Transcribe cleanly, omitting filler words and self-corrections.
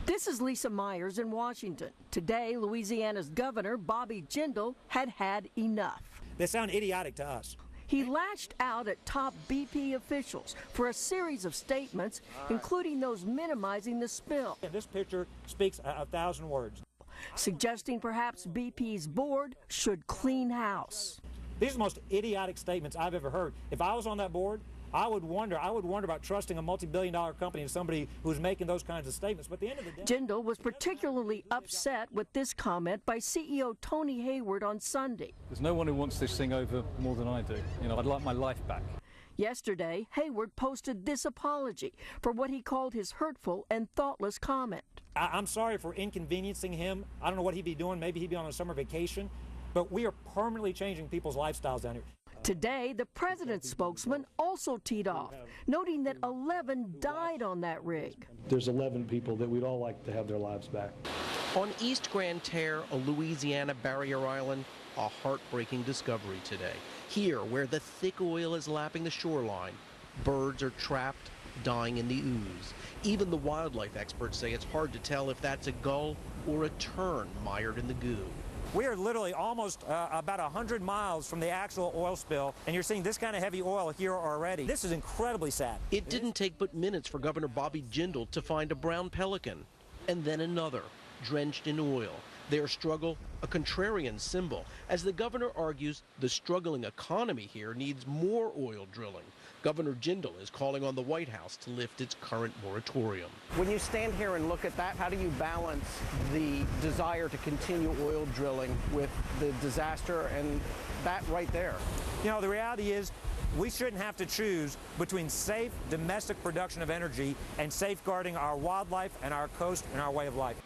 This is Lisa Myers in Washington. Today, Louisiana's Governor Bobby Jindal had enough. They sound idiotic to us. He lashed out at top BP officials for a series of statements, including those minimizing the spill. And this picture speaks 1,000 words. Suggesting perhaps BP's board should clean house. These are the most idiotic statements I've ever heard. If I was on that board, I would wonder about trusting a multi-billion-dollar company to somebody who's making those kinds of statements. But at the end of the day, Jindal was particularly upset with this comment by CEO Tony Hayward on Sunday. There's no one who wants this thing over more than I do. You know, I'd like my life back. Yesterday, Hayward posted this apology for what he called his hurtful and thoughtless comment. I'm sorry for inconveniencing him. I don't know what he'd be doing. Maybe he'd be on a summer vacation. But we are permanently changing people's lifestyles down here. Today, the president's spokesman also teed off, noting that 11 died on that rig. There's 11 people that we'd all like to have their lives back. On East Grand Terre, a Louisiana barrier island, a heartbreaking discovery today. Here, where the thick oil is lapping the shoreline, birds are trapped, dying in the ooze. Even the wildlife experts say it's hard to tell if that's a gull or a tern mired in the goo. We are literally almost about 100 miles from the actual oil spill, and you're seeing this kind of heavy oil here already. This is incredibly sad. It didn't take but minutes for Governor Bobby Jindal to find a brown pelican, and then another, drenched in oil. Their struggle, a contrarian symbol, as the governor argues the struggling economy here needs more oil drilling. Governor Jindal is calling on the White House to lift its current moratorium. When you stand here and look at that, how do you balance the desire to continue oil drilling with the disaster and that right there? You know, the reality is we shouldn't have to choose between safe domestic production of energy and safeguarding our wildlife and our coast and our way of life.